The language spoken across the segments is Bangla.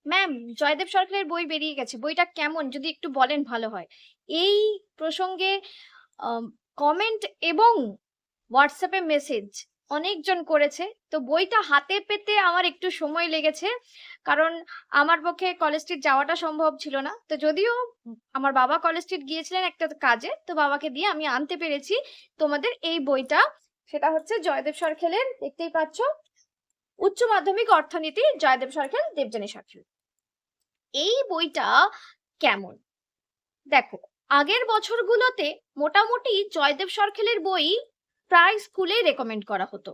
ম্যাম, জয়দেব সরকারের বই বেরিয়ে গেছে, বইটা কেমন যদি একটু বলেন ভালো হয়। এই প্রসঙ্গে কমেন্ট এবং হোয়াটসঅ্যাপে মেসেজ অনেকজন করেছে। তো বইটা হাতে পেতে আমার একটু সময় লেগেছে, কারণ আমার পক্ষে কলেজ স্ট্রিট যাওয়াটা সম্ভব ছিল না। তো যদিও আমার বাবা কলেজ স্ট্রিট গিয়েছিলেন একটা কাজে, তো বাবাকে দিয়ে আমি আনতে পেরেছি তোমাদের এই বইটা। সেটা হচ্ছে জয়দেব সরকারের, দেখতেই পাচ্ছ, উচ্চ মাধ্যমিক অর্থনীতি, জয়দেব সরকার, দেবযানী সরকার। এই বইটা কেমন দেখো, আগের বছরগুলোতে মোটামুটি জয়দেব সরকারের বই প্রায় স্কুলেই রেকমেন্ড করা হতো।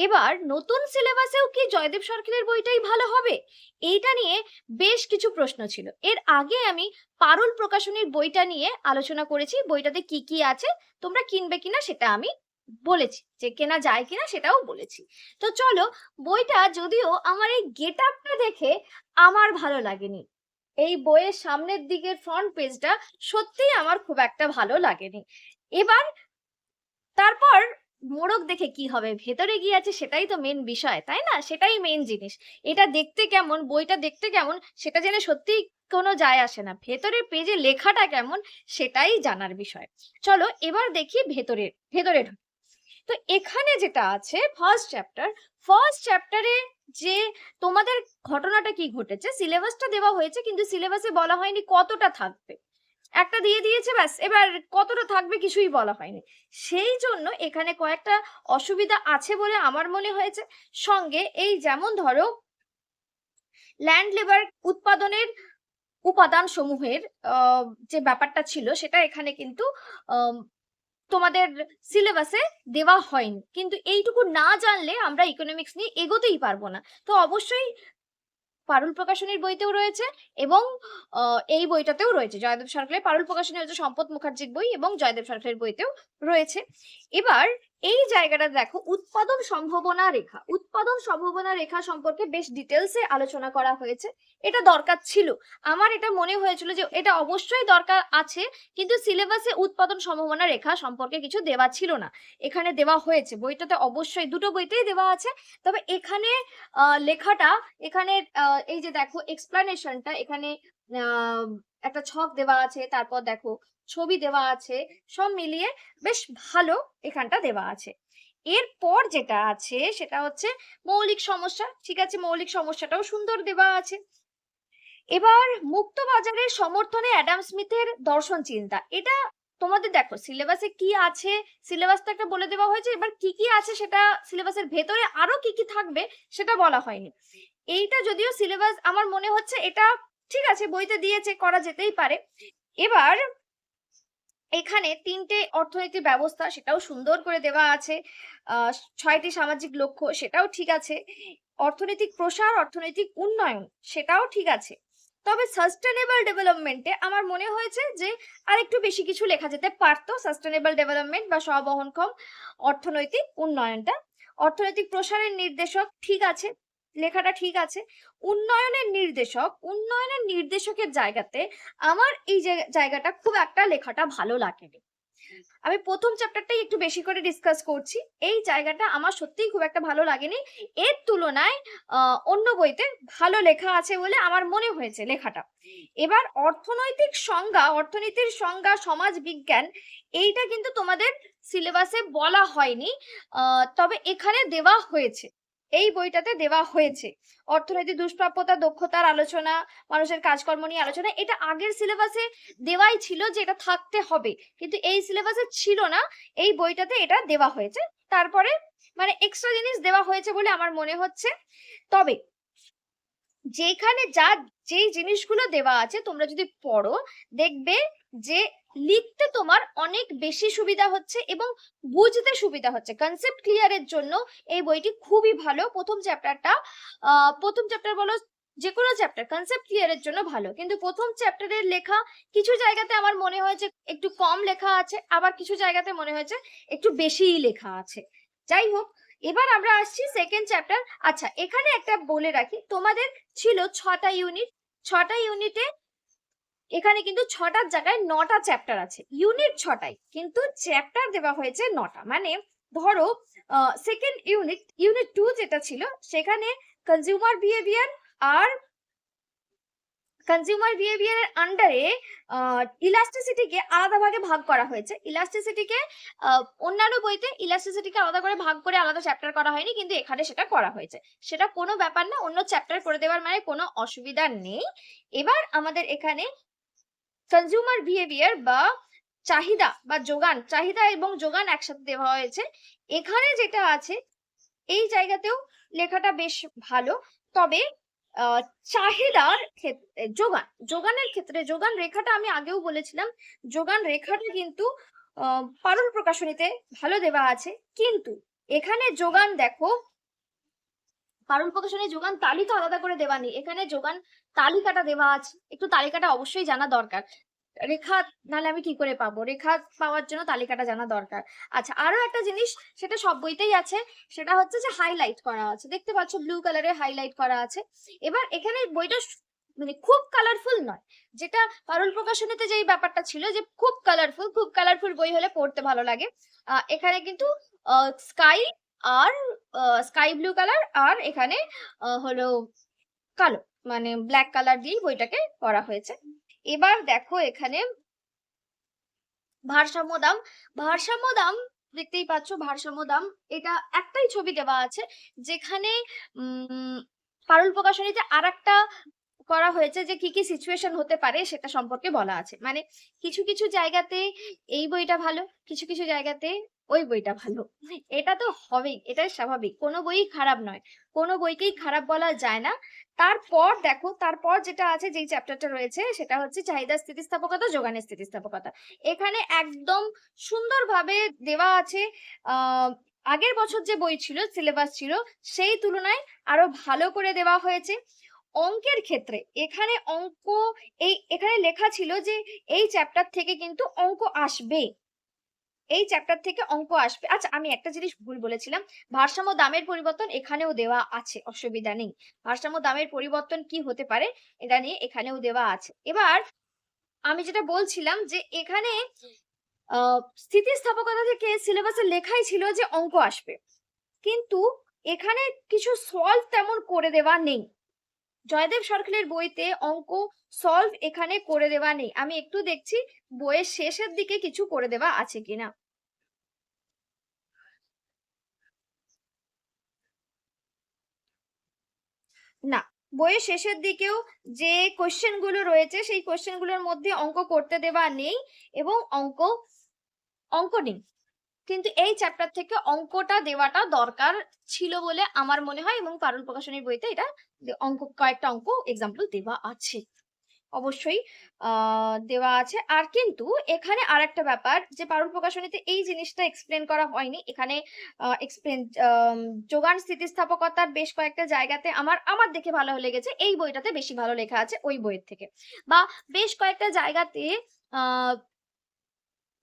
এবার নতুন সিলেবাসেও কি জয়দেব সরকারের বইটাই ভালো হবে, এইটা নিয়ে বেশ কিছু প্রশ্ন ছিল। এর আগে আমি পারুল প্রকাশনীর বইটা নিয়ে আলোচনা করেছি, বইটাতে কি কি আছে, তোমরা কিনবে কিনা সেটা আমি বলেছি, যে কেনা যায় কিনা সেটাও বলেছি। তো চলো, বইটা যদিও আমার এই গেট আপটা দেখে আমার ভালো লাগেনি, এই বইয়ের সামনের দিকের ফ্রন্ট পেজটা সত্যিই আমার খুব একটা ভালো লাগেনি। এবার তারপর মোড়ক দেখে কি হবে, ভেতরে গিয়ে আছে সেটাই তো মেন বিষয়, তাই না? সেটাই মেন জিনিস। এটা দেখতে কেমন, বইটা দেখতে কেমন, সেটা জেনে সত্যি কোনো যায় আসে না, ভেতরের পেজে লেখাটা কেমন সেটাই জানার বিষয়। চলো এবার দেখি ভেতরে ভেতরে ঢুকি। তো এখানে যেটা আছে ফার্স্ট চ্যাপ্টারে যে তোমাদের ঘটনাটা কি ঘটেছে, সিলেবাসটা দেওয়া হয়েছে কিন্তু সিলেবাসে বলা হয়নি কতটা থাকবে, একটা দিয়ে দিয়েছে ব্যাস, এবার কতটা থাকবে কিছুই বলা হয়নি। সেই জন্য এখানে কয়েকটা অসুবিধা আছে বলে আমার মনে হয়েছে। সঙ্গে এই যেমন ধরো ল্যান্ড লেবার উৎপাদনের উপাদান সমূহের যে ব্যাপারটা ছিল সেটা এখানে কিন্তু তোমাদের সিলেবাসে দেওয়া হয়নি, কিন্তু এইটুকু না জানলে আমরা ইকোনমিক্স নিয়ে এগোতেই পারবো না। তো অবশ্যই পারুল প্রকাশনীর বইতেও রয়েছে এবং এই বইটাতেও রয়েছে, জয়দেব সরকারের পারুল প্রকাশনী হচ্ছে সম্পদ মুখার্জির বই এবং জয়দেব সরকারের বইতেও রয়েছে। এবার এই জায়গাটা দেখো, উৎপাদন সম্ভাবনা রেখা সম্পর্কে বেশ ডিটেলসে আলোচনা করা হয়েছে। এটা দরকার ছিল, আমার এটা মনে হয়েছিল যে এটা অবশ্যই দরকার আছে, কিন্তু সিলেবাসে উৎপাদন সম্ভাবনা রেখা সম্পর্কে কিছু দেওয়া ছিল না, এখানে দেওয়া হয়েছে। বইটাতে অবশ্যই দুটো বইতেই দেওয়া আছে, তবে এখানে লেখাটা, এখানে এই যে দেখো এক্সপ্লানেশনটা, এখানে একটা ছক দেওয়া আছে, তারপর দেখো ছবি দেওয়া আছে, সব মিলিয়ে বেশ ভালো এখানটা দেওয়া আছে। এরপর যেটা আছে সেটা হচ্ছে মৌলিক সমস্যা। ঠিক আছে, মৌলিক সমস্যাটাও সুন্দর দেওয়া আছে। এবার মুক্ত বাজারের সমর্থনে অ্যাডাম স্মিথের দর্শন চিন্তা, এটা তোমাদের দেখো সিলেবাসে কি আছে, সিলেবাসটা একটা বলে দেওয়া হয়েছে, এবার কি কি আছে সেটা সিলেবাসের ভেতরে আরো কি কি থাকবে সেটা বলা হয়নি। এইটা যদিও সিলেবাস আমার মনে হচ্ছে এটা ঠিক আছে, বইতে দিয়েছে, করা যেতেই পারে। এবার এখানে তিনটে অর্থনৈতিক ব্যবস্থা সেটাও সুন্দর করে দেওয়া আছে, 6টি সামাজিক লক্ষ্য সেটাও ঠিক আছে, অর্থনৈতিক প্রসার, অর্থনৈতিক উন্নয়ন সেটাও ঠিক আছে। তবে সাস্টেনেবল ডেভেলপমেন্টে আমার মনে হয়েছে যে আরেকটু বেশি কিছু লেখা যেতে পারতো, সাস্টেনেবল ডেভেলপমেন্ট বা স্ববহনক্ষম অর্থনৈতিক উন্নয়নটা। অর্থনৈতিক প্রসারের নির্দেশক ঠিক আছে, লেখাটা ঠিক আছে। উন্নয়নের নির্দেশকের জায়গাতে আমার এই যে জায়গাটা খুব একটা লেখাটা ভালো লাগেনি। আমি প্রথম চ্যাপ্টারটাই একটু বেশি করে ডিসকাস করছি, এই জায়গাটা আমার সত্যিই খুব একটা ভালো লাগেনি। এর তুলনায় অন্য বইতে ভালো লেখা আছে বলে আমার মনে হয়েছে লেখাটা। এবার অর্থনীতির সংজ্ঞা, সমাজ বিজ্ঞান, এইটা কিন্তু তোমাদের সিলেবাসে বলা হয়নি, তবে এখানে দেওয়া হয়েছে, এই বইটাতে দেওয়া হয়েছে। অর্থনৈতিক দুষ্প্রাপ্যতা, দক্ষতার আলোচনা, মানুষের কাজকর্ম নিয়ে আলোচনা, এটা আগের সিলেবাসে দেওয়াই ছিল যে এটা থাকতে হবে, কিন্তু এই সিলেবাসে ছিল না, এই বইটাতে এটা দেওয়া হয়েছে। তারপরে মানে এক্সট্রা জিনিস দেওয়া হয়েছে বলে আমার মনে হচ্ছে। তবে যেখানে যেই জিনিসগুলো দেওয়া আছে তোমরা যদি পড়ো, দেখবে যে লিখতে তোমার অনেক বেশি সুবিধা হচ্ছে এবং বুঝতে সুবিধা হচ্ছে। কনসেপ্ট ক্লিয়ারের জন্য এই বইটি খুবই ভালো। প্রথম চ্যাপ্টার বলো, যে কোনো চ্যাপ্টার কনসেপ্ট ক্লিয়ারের জন্য ভালো, কিন্তু প্রথম চ্যাপ্টারের লেখা কিছু জায়গাতে আমার মনে হয়েছে একটু কম লেখা আছে, আবার কিছু জায়গাতে মনে হয়েছে একটু বেশিই লেখা আছে। যাই হোক, এবার আমরা আসছি সেকেন্ড চ্যাপ্টার। আচ্ছা, এখানে একটা বলে রাখি, তোমাদের ছিল 6টা ইউনিট, 6টা ইউনিটে এখানে কিন্তু 6টার জায়গায় 9টা চ্যাপ্টার আছে, ইউনিট 6টাই কিন্তু চ্যাপ্টার দেওয়া হয়েছে 9টা। মানে ধরো সেকেন্ড ইউনিট 2 যেটা ছিল সেখানে কনজিউমার বিহেভিয়ার আর কনজিউমার বিহেভিয়ারের আন্ডারে ইলাস্টিসিটিকে আলাদা ভাগে ভাগ করা হয়েছে। ইলাস্টিসিটিকে অন্যান্য বইতে ইলাস্টিসিটিকে আলাদা করে ভাগ করে আলাদা চ্যাপ্টার করা হয়নি, কিন্তু এখানে সেটা করা হয়েছে। সেটা কোনো ব্যাপার না, অন্য চ্যাপ্টার করে দেওয়ার মানে কোনো অসুবিধা নেই। এবার আমাদের এখানে কনজিউমার বিহেভিয়ার বা চাহিদা বা যোগান, চাহিদা এবং যোগান একসাথে দেওয়া হয়েছে। এখানে যেটা আছে এই জায়গাতেও লেখাটা বেশ ভালো, তবে চাহিদার ক্ষেত্রে যোগানের ক্ষেত্রে যোগান রেখাটা আমি আগেও বলেছিলাম, যোগান রেখাটা কিন্তু পারুল প্রকাশনীতে ভালো দেওয়া আছে, কিন্তু এখানে যোগান দেখো পারুল প্রকাশনী যোগান তালিকা আলাদা করে দেওয়া নেই, এখানে যোগান তালিকাটা দেওয়া আছে। একটু তালিকাটা অবশ্যই জানা দরকার, রেখা নাহলে আমি কি করে পাবো, রেখা পাওয়ার জন্য তালিকাটা জানা দরকার। আচ্ছা, আরো একটা জিনিস, সেটা সব বইতেই আছে, সেটা হচ্ছে যে হাইলাইট করা আছে, দেখতে পাচ্ছ ব্লু কালারে হাইলাইট করা আছে। এবার এখানে বইটা মানে খুব কালারফুল নয়, যেটা পারুল প্রকাশনীতে যেই ব্যাপারটা ছিল যে খুব কালারফুল বই হলে পড়তে ভালো লাগে, এখানে কিন্তু স্কাই আর স্কাই ব্লু কালার আর এখানে হলো কালো, মানে ব্ল্যাক কালার দিয়েই বইটাকে করা হয়েছে। এবার দেখো এখানে ভারসাম্য দাম দেখতেই পাচ্ছ, ভারসাম্য দাম এটা একটাই ছবি দেওয়া আছে, যেখানে পারুল প্রকাশনীতে আরেকটা করা হয়েছে যে কি কি সিচুয়েশন হতে পারে সেটা সম্পর্কে বলা আছে। মানে কিছু কিছু জায়গাতে এই বইটা ভালো, কিছু কিছু জায়গাতে ওই বইটা ভালো, এটা তো হবেই, এটাই স্বাভাবিক, কোনো বই খারাপ নয়, কোনো বইকেই খারাপ বলা যায় না। তারপর দেখো, তারপর যেটা আছে, যেই চ্যাপ্টারটা রয়েছে সেটা হচ্ছে চাহিদা স্থিতিস্থাপকতা, যোগানের স্থিতিস্থাপকতা। এখানে একদম সুন্দরভাবে দেওয়া আছে, আগের বছর যে বই ছিল, সিলেবাস ছিল, সেই তুলনায় আরো ভালো করে দেওয়া হয়েছে। অঙ্কের ক্ষেত্রে এখানে এখানে লেখা ছিল যে এই চ্যাপ্টার থেকে কিন্তু অঙ্ক আসবে, এই চ্যাপ্টার থেকে অঙ্ক আসবে। আচ্ছা, আমি একটা জিনিস ভুল বলেছিলাম, ভারসাম্য দামের পরিবর্তন এখানেও দেওয়া আছে, অসুবিধা নেই। ভারসাম্য দামের পরিবর্তন কি হতে পারে এটা নিয়ে এখানেও দেওয়া আছে। এবার আমি যেটা বলছিলাম যে এখানে স্থিতিস্থাপকতা থেকে সিলেবাসে লেখাই ছিল যে অঙ্ক আসবে, কিন্তু এখানে কিছু সলভ তেমন করে দেওয়া নেই। জয়দেব সরকারের বইতে অঙ্ক সলভ এখানে করে দেওয়া নেই, আমি একটু দেখছি বইয়ের শেষের দিকে কিছু করে দেওয়া আছে কিনা। না, বইয়ের শেষের দিকেও যে কোশ্চেন গুলো রয়েছে সেই কোশ্চেন গুলোর মধ্যে অঙ্ক করতে দেওয়া নেই, এবং অঙ্ক নেই, কিন্তু এই চ্যাপ্টার থেকে অঙ্কটা দেওয়াটা দরকার ছিল বলে আমার মনে হয়, এবং পারুল প্রকাশনীর বইতে এটা কয়েকটা অঙ্ক এক্সাম্পল দেওয়া আছে, অবশ্যই দেওয়া আছে। আর কিন্তু এখানে আর একটা ব্যাপার, যে পারুল প্রকাশনীতে এই জিনিসটা এক্সপ্লেন করা হয়নি, এখানে এক্সপ্লেন যোগান স্থিতিস্থাপকতার বেশ কয়েকটা জায়গাতে আমার দেখে ভালো লেগেছে, এই বইটাতে বেশি ভালো লেখা আছে ওই বইয়ের থেকে, বা বেশ কয়েকটা জায়গাতে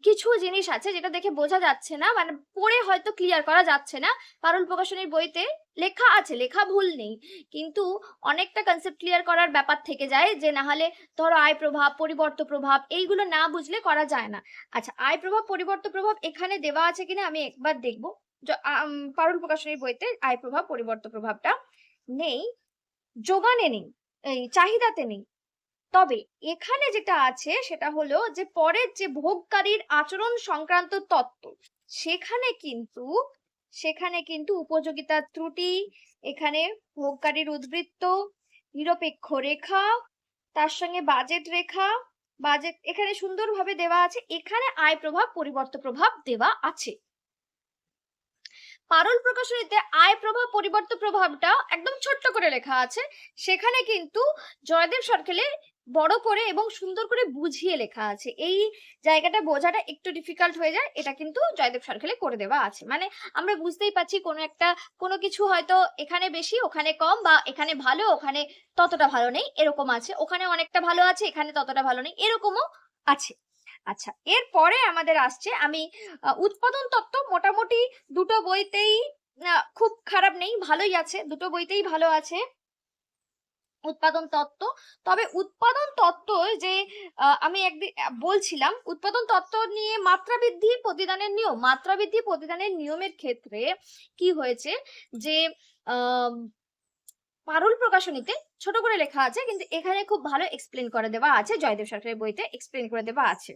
কিছু জিনিস আছে যেটা দেখে বোঝা যাচ্ছে না, মানে পড়ে হয়তো ক্লিয়ার করা যাচ্ছে না। পারুল প্রকাশনীর বইতে লেখা আছে, লেখা ভুল নেই, কিন্তু অনেকটা কনসেপ্ট ক্লিয়ার করার ব্যাপার থেকে যায়, যে না হলে ধরো আয় প্রভাব, পরিবর্ত প্রভাব, এইগুলো না বুঝলে করা যায় না। আচ্ছা, আয় প্রভাব, পরিবর্ত প্রভাব এখানে দেওয়া আছে কিনা আমি একবার দেখবো। পারুল প্রকাশনীর বইতে আয় প্রভাব, পরিবর্ত প্রভাবটা নেই, যোগানে নেই, এই চাহিদাতে নেই। তবে এখানে যেটা আছে সেটা হলো যে পরের যে ভোগকারীর আচরণ সংক্রান্ত তত্ত্ব, সেখানে কিন্তু উপযোগিতার ত্রুটি, এখানে ভোগকারীর উদ্বৃত্ত, নিরপেক্ষ রেখা, তার সঙ্গে বাজেট এখানে সুন্দরভাবে দেওয়া আছে, এখানে আয় প্রভাব, পরিবর্ত প্রভাব দেওয়া আছে। পারুল প্রকাশনীতে আয় প্রভাব, পরিবর্ত প্রভাবটা একদম ছোট্ট করে লেখা আছে, সেখানে কিন্তু জয়দেব সরকারের বড় করে এবং সুন্দর করে বুঝিয়ে লেখা আছে, এই জায়গাটা বোঝাটা একটু ডিফিকাল্ট হয়ে যায়, এটা কিন্তু জয়দেব সরকারে করে দেওয়া আছে। মানে আমরা বুঝতেই পাচ্ছি কোনো কিছু হয়তো এখানে বেশি ওখানে কম, বা এখানে ভালো ওখানে ততটা ভালো নেই, এরকম আছে, ওখানে অনেকটা ভালো আছে এখানে ততটা ভালো নেই, এরকমও আছে। আচ্ছা, এরপরে আমাদের আসছে, আমি উৎপাদন তত্ত্ব মোটামুটি দুটো বইতেই খুব খারাপ নেই, ভালোই আছে, দুটো বইতেই ভালো আছে উৎপাদন তত্ত্ব। তবে উৎপাদন তত্ত্ব যে আমি একদিন বলছিলাম, উৎপাদন তত্ত্ব নিয়ে মাত্রা বৃদ্ধি প্রতিদানের নিয়মের ক্ষেত্রে কি হয়েছে, যে পারুল প্রকাশনীতে ছোট করে লেখা আছে, কিন্তু এখানে খুব ভালো এক্সপ্লেন করে দেওয়া আছে, জয়দেব সরকারের বইতে এক্সপ্লেন করে দেওয়া আছে।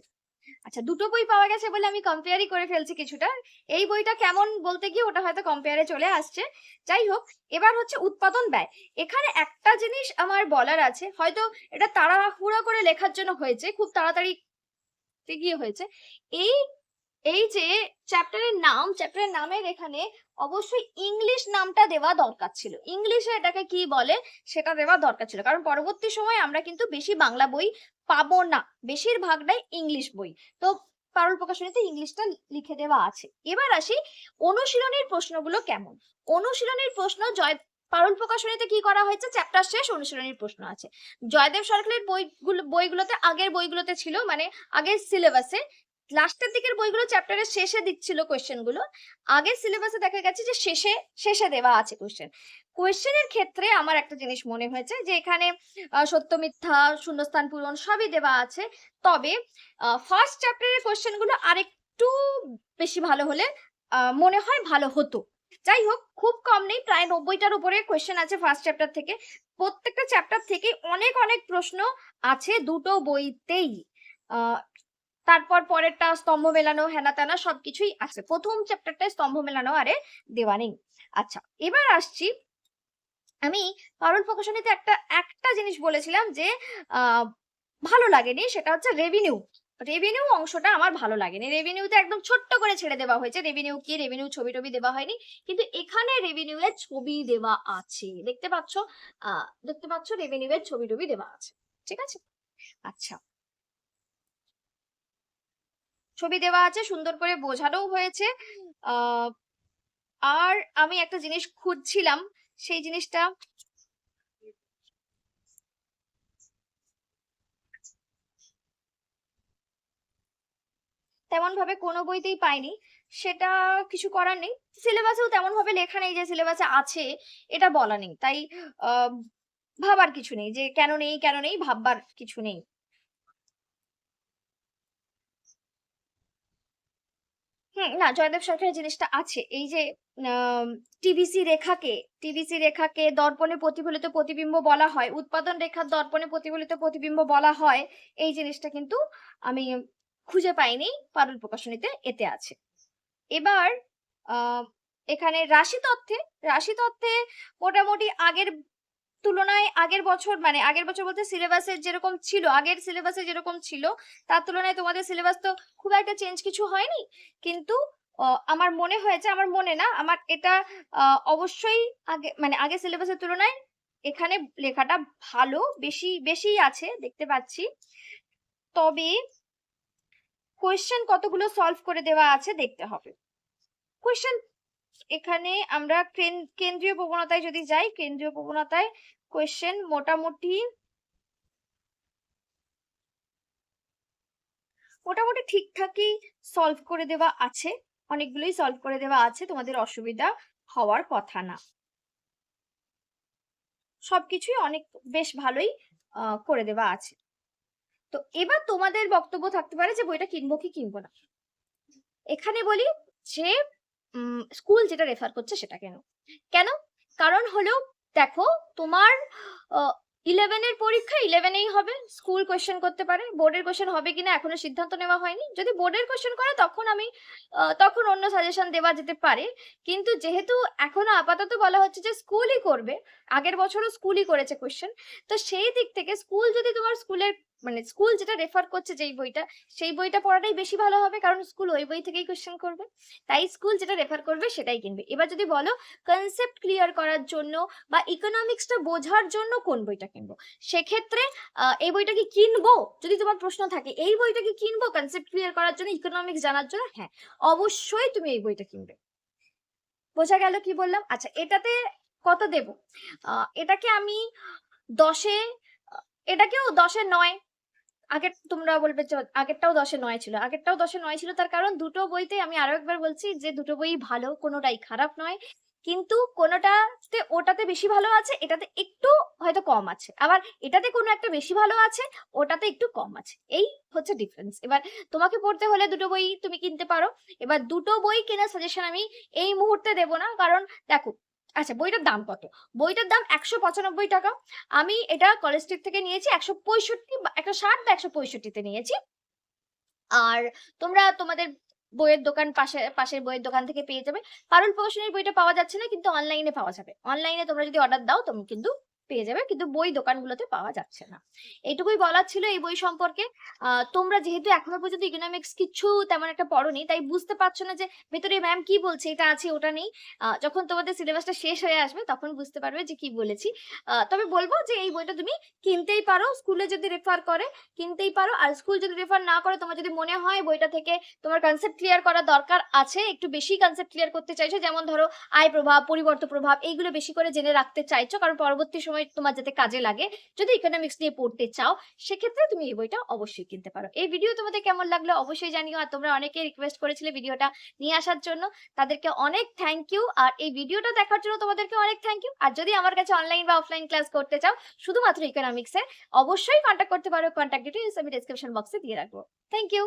আচ্ছা, দুটো বই পাওয়া গেছে বলে আমি কম্পেয়ারই করে ফেলছি কিছুটা। এই বইটা কেমন বলতে গিয়ে ওটা হয়তো কম্পেয়ারে চলে আসছে। যাই হোক, এবার হচ্ছে উৎপাদন ব্যয়। এখানে একটা জিনিস আমার বলার আছে, হয়তো এটা তাড়াহুড়া করে লেখার জন্য হয়েছে, খুব তাড়াতাড়ি গিয়ে হয়েছে। এই এই যে চ্যাপ্টারের নামের এখানে অবশ্যই ইংলিশ নামটা দেওয়া দরকার ছিল, ইংলিশে এটাকে কি বলে সেটা দেওয়া দরকার ছিল, কারণ পরবর্তী সময় আমরা কিন্তু বেশি বাংলা বই পাবো না, বেশিরভাগটাই ইংলিশ বই। তো পারুল প্রকাশনীতে ইংলিশটা লিখে দেওয়া আছে। এবার আসি অনুশীলনীর প্রশ্নগুলো কেমন। অনুশীলনীর প্রশ্ন পারুল প্রকাশনীতে কি করা হয়েছে, চ্যাপ্টার শেষ, অনুশীলনীর প্রশ্ন আছে। জয়দেব সরকারের বইগুলোতে আগের বইগুলোতে ছিল, মানে আগের সিলেবাসে লাস্টের দিকের বইগুলো চ্যাপ্টারের শেষে দিচ্ছিল কোয়েশ্চেন গুলো, আগের সিলেবাসে দেখা গেছে যে শেষে দেওয়া আছে কোয়েশ্চেনের ক্ষেত্রে আমার একটা জিনিস মনে হয়েছে যে এখানে সত্য মিথ্যা শূন্যস্থান পূরণ সবই দেওয়া আছে, তবে ফার্স্ট চ্যাপ্টারের কোয়েশ্চেন গুলো আরেকটু বেশি ভালো হলে মনে হয় ভালো হতো। যাই হোক, খুব কম নেই, প্রায় 90টার উপরে কোয়েশ্চেন আছে ফার্স্ট চ্যাপ্টার থেকে। প্রত্যেকটা চ্যাপ্টার থেকে অনেক অনেক প্রশ্ন আছে দুটো বইতেই। তারপর পরেরটা স্তম্ভ মেলানো হেনা তেনা সবকিছুই আছে, প্রথম চ্যাপ্টারটায় স্তম্ভ মেলানো আরে দেওয়া নেই। আচ্ছা, এবার আসছি, আমি পারুল প্রকাশনীতে একটা জিনিস বলেছিলাম যে ভালো লাগেনি, সেটা হচ্ছে রেভিনিউ অংশটা আমার ভালো লাগেনি। রেভিনিউতে একদম ছোট্ট করে ছেড়ে দেওয়া হয়েছে, রেভিনিউ কি, রেভিনিউ ছবি টবি দেওয়া হয়নি, কিন্তু এখানে রেভিনিউ এর ছবি দেওয়া আছে, দেখতে পাচ্ছ রেভিনিউ এর ছবি টবি দেওয়া আছে, ঠিক আছে। আচ্ছা, ছবি দেওয়া আছে, সুন্দর করে বোঝানোও হয়েছে। আর আমি একটা জিনিস খুঁজছিলাম, সেই জিনিসটা তেমন ভাবে কোনো বইতেই পাইনি, সেটা কিছু করার নেই, সিলেবাসেও তেমন ভাবে লেখা নেই যে সিলেবাসে আছে, এটা বলা নেই, তাই ভাবার কিছু নেই যে কেন নেই ভাববার কিছু নেই। না, জয়দেব সরকারের জিনিসটা আছে, এই যে টিবিসি রেখাকে দর্পণে প্রতিফলিত প্রতিবিম্ব বলা হয়, উৎপাদন রেখার দর্পণে প্রতিফলিত প্রতিবিম্ব বলা হয়, এই জিনিসটা কিন্তু আমি খুঁজে পাইনি, পারুল প্রকাশনীতে এতে আছে। এবার এখানে রাশি তথ্যে মোটামুটি আগের তুলনায় আগের বছর বলতে আগের সিলেবাসে যেরকম ছিল তার তুলনায় তোমাদের সিলেবাস তো খুব একটা চেঞ্জ কিছু হয়নি, কিন্তু আমার মনে হয়েছে, আমার মনে না, আমার এটা অবশ্যই আগের সিলেবাসের তুলনায় এখানে লেখাটা ভালো, বেশি আছে দেখতে পাচ্ছি। তবে কোয়েশ্চেন কতগুলো সলভ করে দেওয়া আছে দেখতে হবে। কোয়েশ্চেন এখানে আমরা কেন্দ্রীয় প্রবণতায় যদি যাই, কেন্দ্রীয় প্রবণতায় কোয়েশ্চেন মোটামুটি ঠিকঠাকই সলভ করে দেওয়া আছে, অনেকগুলোই সলভ করে দেওয়া আছে, তোমাদের অসুবিধা হওয়ার কথা না, সবকিছুই অনেক বেশ ভালোই করে দেওয়া আছে। তো এবার তোমাদের বক্তব্য থাকতে পারে যে বইটা কিনবো কি কিনবো না। এখানে বলি যে স্কুল যেটা রেফার করছে সেটা কেন, কারণ হলো দেখো, তোমার 11-এর পরীক্ষা 11-এই হবে, স্কুল কোয়েশ্চেন করতে পারে, বোর্ডের কোয়েশ্চেন হবে কিনা এখনো সিদ্ধান্ত নেওয়া হয়নি, যদি বোর্ডের কোয়েশ্চেন করে তখন অন্য সাজেশন দেওয়া যেতে পারে, কিন্তু যেহেতু এখনো আপাতত বলা হচ্ছে যে স্কুলই করবে, আগের বছরও স্কুলই করেছে কোয়েশ্চেন, তো সেই দিক থেকে স্কুল যদি তোমার স্কুল যেটা রেফার করছে সেই বইটা পড়াটাই বেশি ভালো হবে, কারণ স্কুল ওই বই থেকেই কোয়েশ্চেন করবে, তাই স্কুল যেটা রেফার করবে সেটাই কিনবে। এবার যদি বলো কনসেপ্ট ক্লিয়ার করার জন্য বা ইকোনমিক্সটা বোঝার জন্য কোন বইটা কিনবো, সেক্ষেত্রে এই বইটা কি কিনবো, যদি তোমার প্রশ্ন থাকে এই বইটা কি কিনবো কনসেপ্ট ক্লিয়ার করার জন্য, ইকোনমিক্স জানার জন্য, হ্যাঁ অবশ্যই তুমি এই বইটা কিনবে। বোঝা গেল কি বললাম? আচ্ছা, এটাতে কত দেব? এটাকে আমি 10-এ, এটাকেও 10-এ 9। আগের তোমরা বলবে আগেরটাও 10-এ 9 ছিল, তার কারণ দুটো বইতে, আমি আরো একবার বলছি যে দুটো বই ভালো, কোনোটাই খারাপ নয়, কিন্তু কোনোটাতে ওটাতে বেশি ভালো আছে, এটাতে একটু হয়তো কম আছে, আবার এটাতে কোনো একটা বেশি ভালো আছে, ওটাতে একটু কম আছে, এই হচ্ছে ডিফারেন্স। এবার তোমাকে পড়তে হলে দুটো বই তুমি কিনতে পারো। এবার দুটো বই কেনার সাজেশন আমি এই মুহূর্তে দেব না, কারণ দেখো আচ্ছা, বইটার দাম কত? বইটার দাম ১৯৫ টাকা। আমি এটা কলেজ স্ট্রিট থেকে নিয়েছি ১৬৫ বা ১৬০ বা ১৬৫ তে নিয়েছি। আর তোমরা তোমাদের বইয়ের দোকান পাশের বইয়ের দোকান থেকে পেয়ে যাবে। পারুল প্রকাশনীর বইটা পাওয়া যাচ্ছে না, কিন্তু অনলাইনে পাওয়া যাবে। অনলাইনে তোমরা যদি অর্ডার দাও তুমি কিন্তু পেয়ে যাবে, কিন্তু বই দোকানগুলোতে পাওয়া যাচ্ছে না। এইটুকুই বলার ছিল এই বই সম্পর্কে। তোমরা যেহেতু এখনো পর্যন্ত ইকোনমিক্স কিচ্ছু তেমন একটা পড়োনি, তাই বুঝতে পারছো না যে ভেতরে ম্যাম কি বলছে, এটা আছে ওটা নেই। যখন তোমাদের সিলেবাসটা শেষ হয়ে আসবে তখন বুঝতে পারবে যে কি বলেছি। তবে বলবো যে এই বইটা তুমি কিনতেই পারো, স্কুলে যদি রেফার করে কিনতেই পারো। আর স্কুল যদি রেফার না করে, তোমার যদি মনে হয় বইটা থেকে তোমার কনসেপ্ট ক্লিয়ার করা দরকার আছে, একটু বেশি কনসেপ্ট ক্লিয়ার করতে চাইছো, যেমন ধরো আয় প্রভাব, পরিবর্ত প্রভাব, এইগুলো বেশি করে জেনে রাখতে চাইছো কারণ পরবর্তী সময় তোমার যাতে কাজে লাগে, যদি ইকোনমিক্স নিয়ে পড়তে চাও, সেক্ষেত্রে তুমি এই বইটা অবশ্যই কিনতে পারো। এই ভিডিও তোমাদের কেমন লাগলো অবশ্যই জানিও। আর তোমরা অনেকে রিকোয়েস্ট করেছিলে ভিডিওটা নিয়ে আসার জন্য, তাদেরকে অনেক থ্যাংক ইউ। আর এই ভিডিওটা দেখার জন্য তোমাদেরকে অনেক থ্যাংক ইউ। আর যদি আমার কাছে অনলাইন বা অফলাইন ক্লাস করতে চাও শুধুমাত্র ইকোনমিক্সে, অবশ্যই কন্ট্যাক্ট করতে পারো। কন্ট্যাক্ট ডিটেইলস আমি ডেসক্রিপশন বক্সে দিয়ে রাখবো। Thank you.